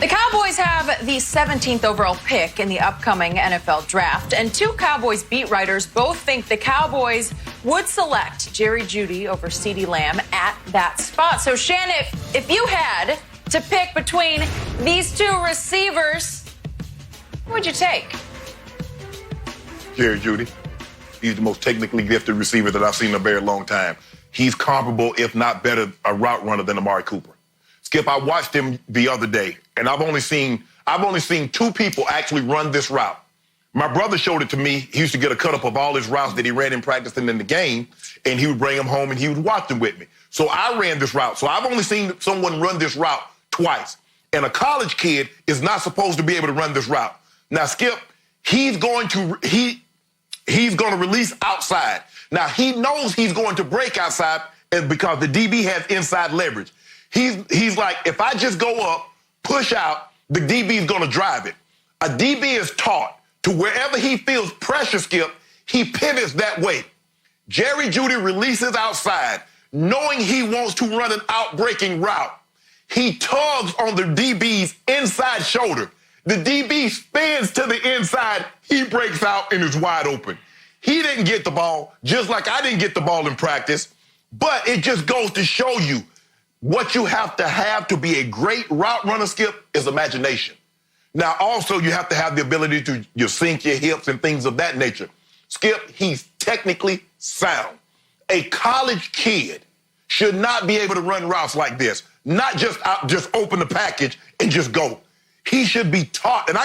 The Cowboys have the 17th overall pick in the upcoming NFL draft, and two Cowboys beat writers both think the Cowboys would select Jerry Jeudy over CeeDee Lamb at that spot. So, Shannon, if you had to pick between these two receivers, who would you take? Jerry Jeudy. He's the most technically gifted receiver that I've seen in a very long time. He's comparable, if not better, a route runner than Amari Cooper. Skip, I watched him the other day, and I've only seen two people actually run this route. My brother showed it to me. He used to get a cut-up of all his routes that he ran in practice and in the game, and he would bring them home, and he would watch them with me. So I ran this route. So I've only seen someone run this route twice. And a college kid is not supposed to be able to run this route. Now, Skip, he's going to release outside. Now, he knows he's going to break outside because the DB has inside leverage. He's like, if I just go up, push out, the DB is going to drive it. A DB is taught to wherever he feels pressure, Skip, he pivots that way. Jerry Jeudy releases outside, knowing he wants to run an out-breaking route. He tugs on the DB's inside shoulder. The DB spins to the inside. He breaks out and is wide open. He didn't get the ball, just like I didn't get the ball in practice, but it just goes to show you what you have to be a great route runner, Skip, is imagination. Now, also, you have to have the ability to sink your hips and things of that nature. Skip, he's technically sound. A college kid should not be able to run routes like this, not just open the package and just go. He should be taught, and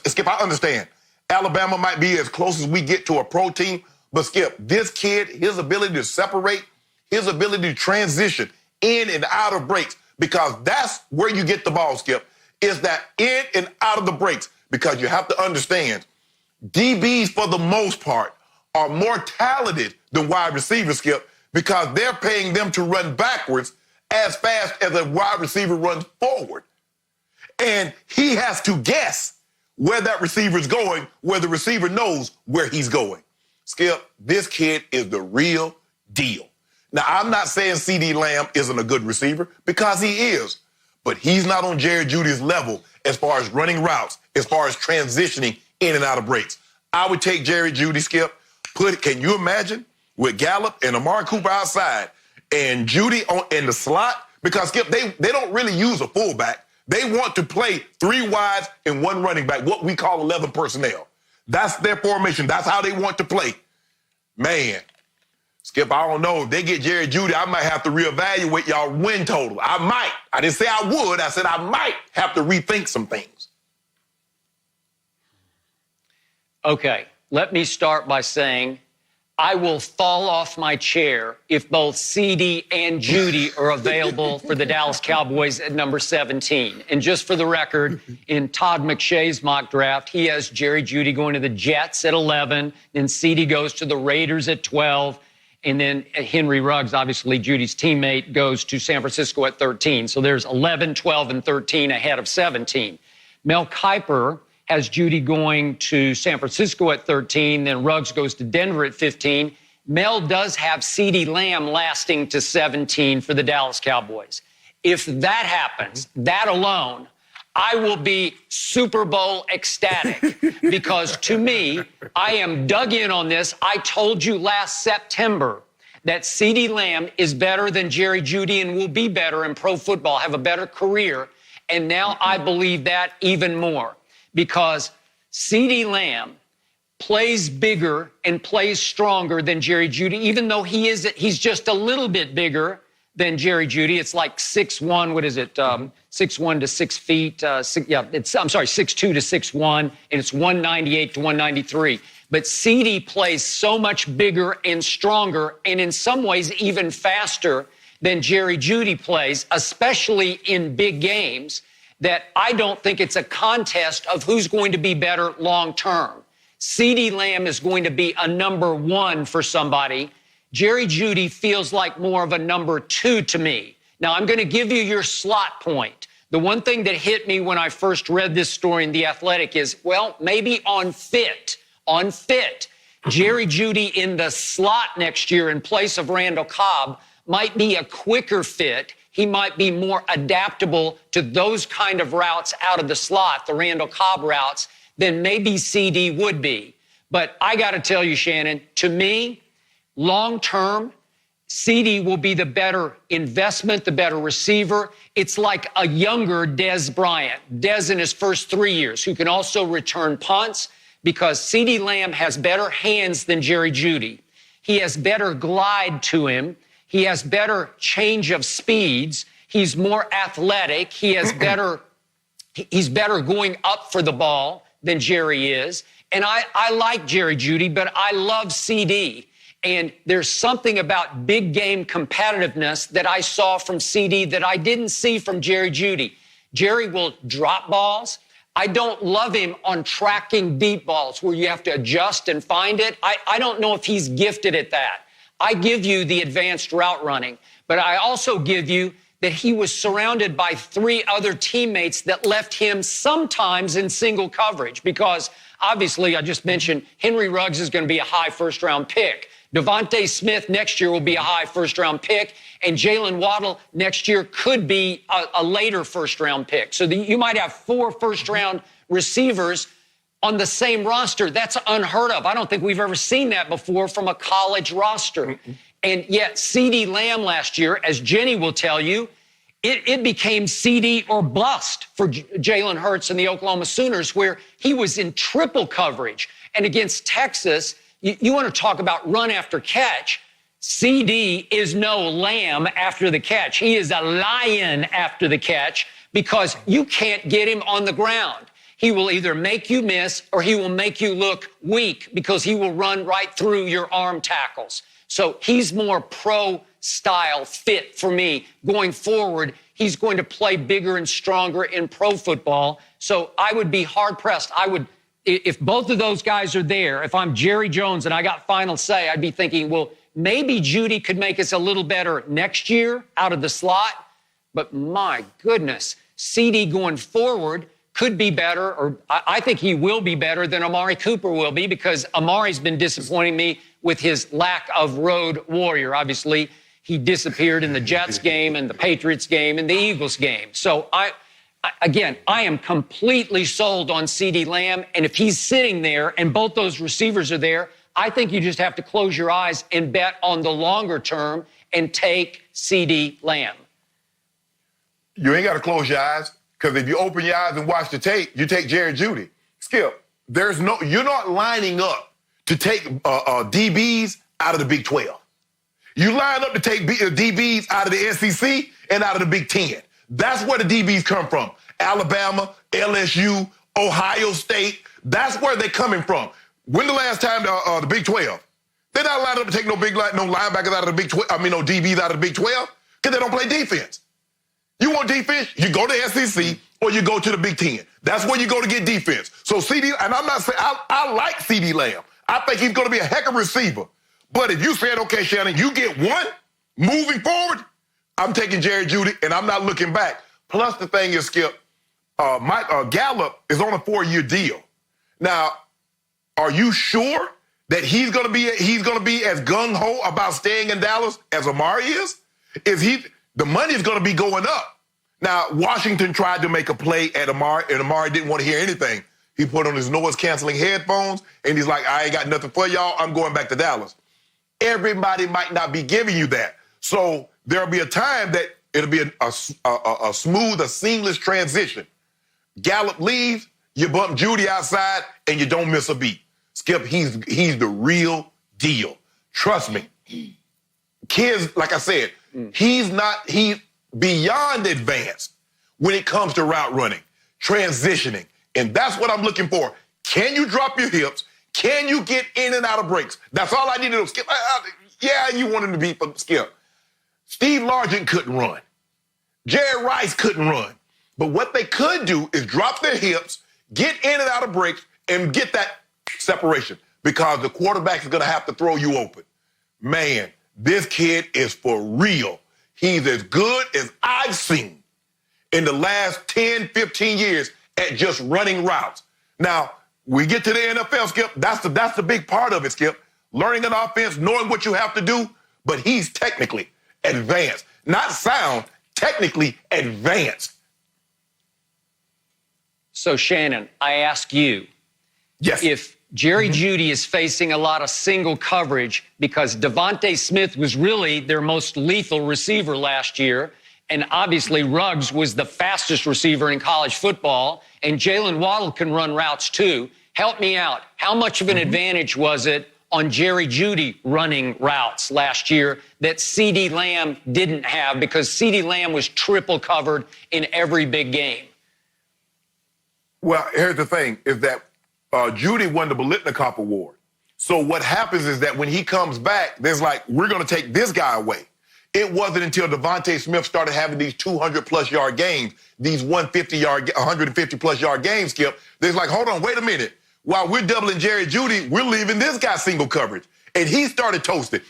Skip, I understand. Alabama might be as close as we get to a pro team, but Skip, this kid, his ability to separate, his ability to transition in and out of breaks, because that's where you get the ball, Skip, is that in and out of the breaks, because you have to understand, DBs, for the most part, are more talented than wide receivers, Skip, because they're paying them to run backwards as fast as a wide receiver runs forward. And he has to guess where that receiver is going, where the receiver knows where he's going. Skip, this kid is the real deal. Now, I'm not saying CeeDee Lamb isn't a good receiver, because he is, but he's not on Jerry Jeudy's level as far as running routes, as far as transitioning in and out of breaks. I would take Jerry Jeudy, Skip, can you imagine, with Gallup and Amari Cooper outside and Jeudy in the slot? Because, Skip, they don't really use a fullback. They want to play three wides and one running back, what we call 11 personnel. That's their formation. That's how they want to play. Man, Skip, I don't know. If they get Jerry Jeudy, I might have to reevaluate y'all win total. I might. I didn't say I would. I said I might have to rethink some things. Okay, let me start by saying I will fall off my chair if both CeeDee and Jeudy are available for the Dallas Cowboys at number 17. And just for the record, in Todd McShay's mock draft, he has Jerry Jeudy going to the Jets at 11, then CeeDee goes to the Raiders at 12, and then Henry Ruggs, obviously Judy's teammate, goes to San Francisco at 13. So there's 11, 12, and 13 ahead of 17. Mel Kiper has Jeudy going to San Francisco at 13, then Ruggs goes to Denver at 15. Mel does have CeeDee Lamb lasting to 17 for the Dallas Cowboys. If that happens, that alone, I will be Super Bowl ecstatic, because to me, I am dug in on this. I told you last September that CeeDee Lamb is better than Jerry Jeudy and will be better in pro football, have a better career. And now I believe that even more, because CeeDee Lamb plays bigger and plays stronger than Jerry Jeudy, even though he's just a little bit bigger than Jerry Jeudy. It's like 6'1", what is it? 6'1" to 6 feet. 6'2" to 6'1", and it's 198 to 193. But CeeDee plays so much bigger and stronger, and in some ways even faster than Jerry Jeudy plays, especially in big games, that I don't think it's a contest of who's going to be better long term. CeeDee Lamb is going to be a number one for somebody. Jerry Jeudy feels like more of a number two to me. Now, I'm going to give you your slot point. The one thing that hit me when I first read this story in The Athletic is, well, maybe on fit, Jerry Jeudy in the slot next year in place of Randall Cobb might be a quicker fit. he might be more adaptable to those kind of routes out of the slot, the Randall Cobb routes, than maybe CeeDee would be. But I got to tell you, Shannon, to me, long term, CeeDee will be the better investment, the better receiver. It's like a younger Dez Bryant, Dez in his first 3 years, who can also return punts, because CeeDee Lamb has better hands than Jerry Jeudy. He has better glide to him. He has better change of speeds. He's more athletic. He has he's better going up for the ball than Jerry is. And I like Jerry Jeudy, but I love CeeDee. And there's something about big game competitiveness that I saw from CeeDee that I didn't see from Jerry Jeudy. Jerry will drop balls. I don't love him on tracking deep balls where you have to adjust and find it. I don't know if he's gifted at that. I give you the advanced route running, but I also give you that he was surrounded by 3 other teammates that left him sometimes in single coverage, because obviously I just mentioned Henry Ruggs is going to be a high first-round pick. Devontae Smith next year will be a high first-round pick, and Jalen Waddle next year could be a later first-round pick. So you might have 4 first-round receivers on the same roster. That's unheard of. I don't think we've ever seen that before from a college roster. And yet CeeDee Lamb last year, as Jenny will tell you, it became CeeDee or bust for Jalen Hurts and the Oklahoma Sooners, where he was in triple coverage. And against Texas, you want to talk about run after catch. CeeDee is no lamb after the catch. He is a lion after the catch, because you can't get him on the ground. He will either make you miss or he will make you look weak, because he will run right through your arm tackles. So he's more pro-style fit for me going forward. He's going to play bigger and stronger in pro football. So I would be hard-pressed. If both of those guys are there, if I'm Jerry Jones and I got final say, I'd be thinking, well, maybe Jeudy could make us a little better next year out of the slot. But my goodness, CeeDee going forward could be better, or I think he will be better than Amari Cooper will be, because Amari's been disappointing me with his lack of road warrior. Obviously, he disappeared in the Jets game and the Patriots game and the Eagles game. So I am completely sold on CeeDee Lamb. And if he's sitting there and both those receivers are there, I think you just have to close your eyes and bet on the longer term and take CeeDee Lamb. You ain't got to close your eyes, because if you open your eyes and watch the tape, you take Jerry Jeudy. Skip, you're not lining up to take DBs out of the Big 12. You line up to take DBs out of the SEC and out of the Big 10. That's where the DBs come from. Alabama, LSU, Ohio State. That's where they're coming from. When the last time the Big 12? They're not lined up to take no linebackers out of the Big 12. No DBs out of the Big 12, because they don't play defense. You want defense? You go to SEC or you go to the Big 10. That's where you go to get defense. So CeeDee, and I'm not saying I like CeeDee Lamb. I think he's going to be a heck of a receiver. But if you said, okay, Shannon, you get one moving forward, I'm taking Jerry Jeudy, and I'm not looking back. Plus, the thing is, Skip, Gallup is on a 4-year deal. Now, are you sure that he's going to be as gung-ho about staying in Dallas as Amari is? The money is going to be going up. Now, Washington tried to make a play at Amari, and Amari didn't want to hear anything. He put on his noise-canceling headphones, and he's like, I ain't got nothing for y'all. I'm going back to Dallas. Everybody might not be giving you that. So there'll be a time that it'll be a smooth, a seamless transition. Gallup leaves, you bump Jeudy outside, and you don't miss a beat. Skip, he's the real deal. Trust me. Kids, like I said, he's beyond advanced when it comes to route running, transitioning. And that's what I'm looking for. Can you drop your hips? Can you get in and out of breaks? That's all I need to do. Skip, yeah, you want him to be Skip. Steve Largent couldn't run. Jerry Rice couldn't run. But what they could do is drop their hips, get in and out of breaks, and get that separation, because the quarterback is going to have to throw you open. Man, this kid is for real. He's as good as I've seen in the last 10, 15 years at just running routes. Now, we get to the NFL, Skip. That's the big part of it, Skip. Learning an offense, knowing what you have to do, but he's technically advanced. Not sound, technically advanced. So, Shannon, I ask you, Yes. if Jerry Jeudy is facing a lot of single coverage because Devontae Smith was really their most lethal receiver last year, and obviously Ruggs was the fastest receiver in college football, and Jalen Waddle can run routes too. Help me out. How much of an advantage was it on Jerry Jeudy running routes last year that CeeDee Lamb didn't have, because CeeDee Lamb was triple covered in every big game? Well, here's the thing, is that Jeudy won the Biletnikoff Award. So what happens is that when he comes back, there's like, we're going to take this guy away. It wasn't until Devontae Smith started having these 200-plus yard games, these 150-plus yard games, Skip, there's like, hold on, wait a minute. While we're doubling Jerry Jeudy, we're leaving this guy single coverage. And he started toasting.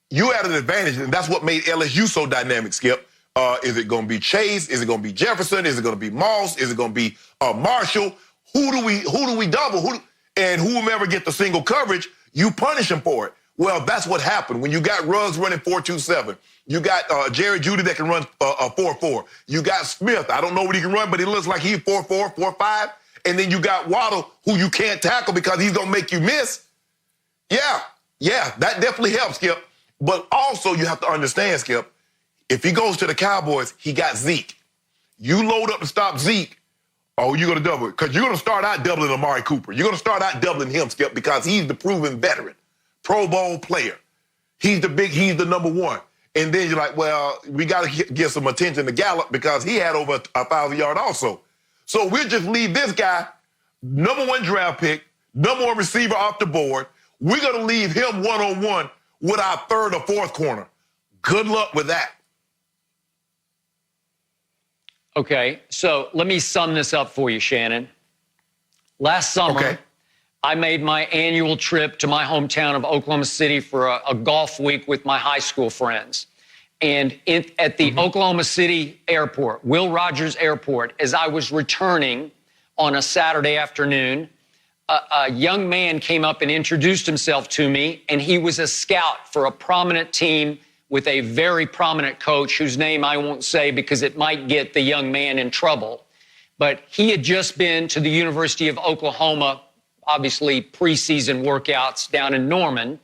You had an advantage, and that's what made LSU so dynamic, Skip. Is it going to be Chase? Is it going to be Jefferson? Is it going to be Moss? Is it going to be Marshall? Who do we double? And whomever get the single coverage, you punish him for it. Well, that's what happened. When you got Ruggs running 4.27, you got Jerry Jeudy that can run 4.4. You got Smith. I don't know what he can run, but it looks like he's 4.4, 4.5. And then you got Waddle, who you can't tackle because he's going to make you miss. Yeah, that definitely helps, Skip. But also you have to understand, Skip, if he goes to the Cowboys, he got Zeke. You load up to stop Zeke, oh, you're going to double it. Because you're going to start out doubling Amari Cooper. You're going to start out doubling him, Skip, because he's the proven veteran, Pro Bowl player. He's the number one. And then you're like, well, we got to give some attention to Gallup because he had over 1,000 yards also. So we'll just leave this guy, number one draft pick, number one receiver off the board. We're going to leave him one-on-one with our third or fourth corner. Good luck with that. Okay, so let me sum this up for you, Shannon. Last summer, I made my annual trip to my hometown of Oklahoma City for a golf week with my high school friends. And at the Oklahoma City airport, Will Rogers Airport, as I was returning on a Saturday afternoon, a young man came up and introduced himself to me, and he was a scout for a prominent team with a very prominent coach whose name I won't say because it might get the young man in trouble. But he had just been to the University of Oklahoma, obviously preseason workouts down in Norman.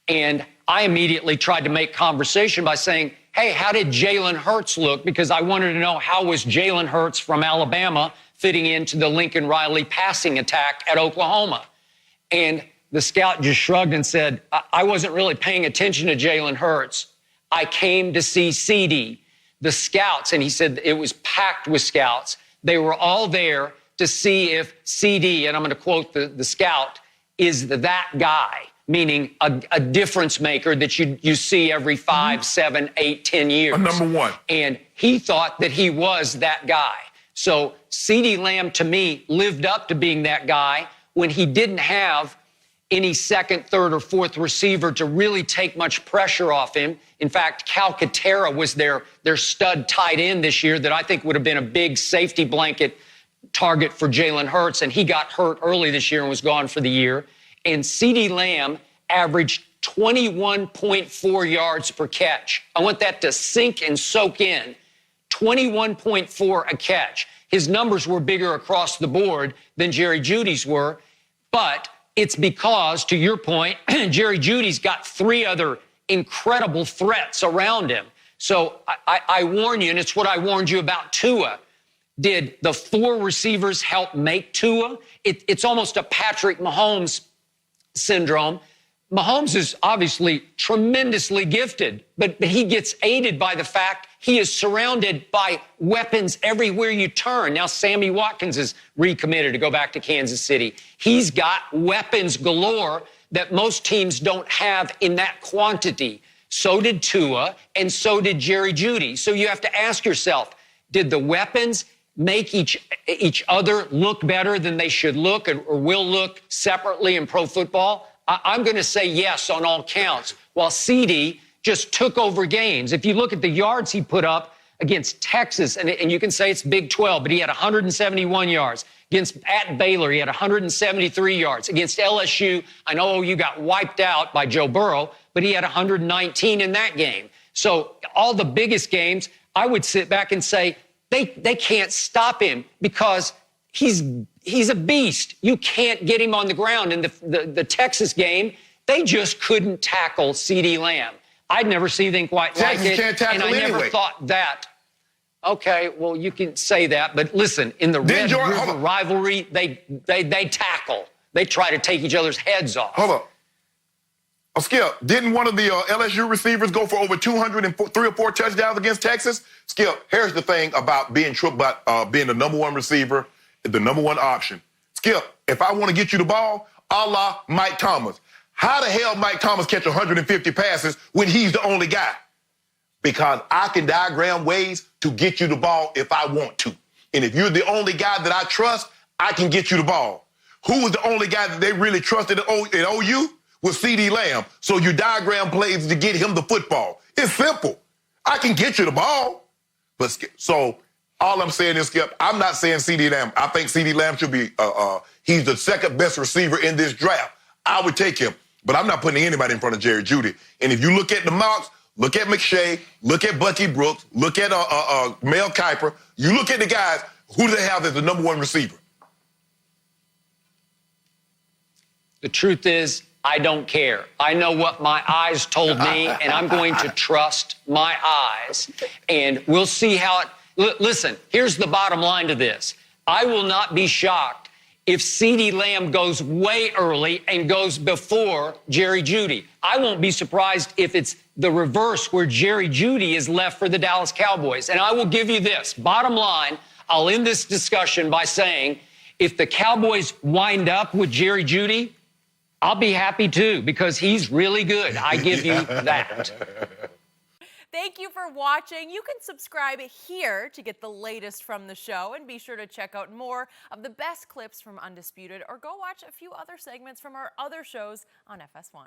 And I immediately tried to make conversation by saying, hey, how did Jalen Hurts look? Because I wanted to know, how was Jalen Hurts from Alabama fitting into the Lincoln Riley passing attack at Oklahoma? And the scout just shrugged and said, I wasn't really paying attention to Jalen Hurts. I came to see CeeDee. The scouts, and he said it was packed with scouts, they were all there to see if CeeDee, and I'm going to quote the scout, is that guy, meaning a difference maker that you see every 5, 7, 8, 10 years. Number one. And he thought that he was that guy. So CeeDee Lamb, to me, lived up to being that guy when he didn't have any second, third, or fourth receiver to really take much pressure off him. In fact, Calcaterra was their stud tight end this year that I think would have been a big safety blanket target for Jalen Hurts, and he got hurt early this year and was gone for the year. And CeeDee Lamb averaged 21.4 yards per catch. I want that to sink and soak in. 21.4 a catch. His numbers were bigger across the board than Jerry Jeudy's were, but it's because, to your point, Jerry Jeudy's got 3 other incredible threats around him. So I warn you, and it's what I warned you about Tua. Did the 4 receivers help make Tua? It's almost a Patrick Mahomes syndrome. Mahomes is obviously tremendously gifted, but he gets aided by the fact he is surrounded by weapons everywhere you turn. Now, Sammy Watkins is recommitted to go back to Kansas City. He's got weapons galore that most teams don't have in that quantity. So did Tua, and so did Jerry Jeudy. So you have to ask yourself, did the weapons make each other look better than they should look or will look separately in pro football? I'm going to say yes on all counts, while CeeDee just took over games. If you look at the yards he put up against Texas, and you can say it's Big 12, but he had 171 yards. At Baylor, he had 173 yards. Against LSU, I know you got wiped out by Joe Burrow, but he had 119 in that game. So all the biggest games, I would sit back and say, they can't stop him because he's a beast. You can't get him on the ground. In the Texas game, they just couldn't tackle CeeDee Lamb. I'd never seen anything quite like it. Can't tackle and I never anyway. thought that. Okay, well, you can say that, but listen, in the Red River rivalry, they tackle. They try to take each other's heads off. Hold up. Skip, didn't one of the LSU receivers go for over 203 or 4 touchdowns against Texas? Skip, here's the thing about being being the number one receiver, the number one option. Skip, if I want to get you the ball, a la Mike Thomas. How the hell Mike Thomas catch 150 passes when he's the only guy? Because I can diagram ways to get you the ball if I want to. And if you're the only guy that I trust, I can get you the ball. Who was the only guy that they really trusted at OU? Was CeeDee Lamb. So you diagram plays to get him the football. It's simple. I can get you the ball. But so all I'm saying is, Skip, I'm not saying CeeDee Lamb. I think CeeDee Lamb should be, he's the second best receiver in this draft. I would take him. But I'm not putting anybody in front of Jerry Jeudy. And if you look at the mocks, look at McShay, look at Bucky Brooks, look at Mel Kiper, you look at the guys, who do they have as the number one receiver? The truth is, I don't care. I know what my eyes told me, and I'm going to trust my eyes. And we'll see how it... Listen, here's the bottom line to this. I will not be shocked if CeeDee Lamb goes way early and goes before Jerry Jeudy. I won't be surprised if it's the reverse, where Jerry Jeudy is left for the Dallas Cowboys. And I will give you this. Bottom line, I'll end this discussion by saying, if the Cowboys wind up with Jerry Jeudy, I'll be happy too, because he's really good. I give you that. Thank you for watching. You can subscribe here to get the latest from the show, and be sure to check out more of the best clips from Undisputed, or go watch a few other segments from our other shows on FS1.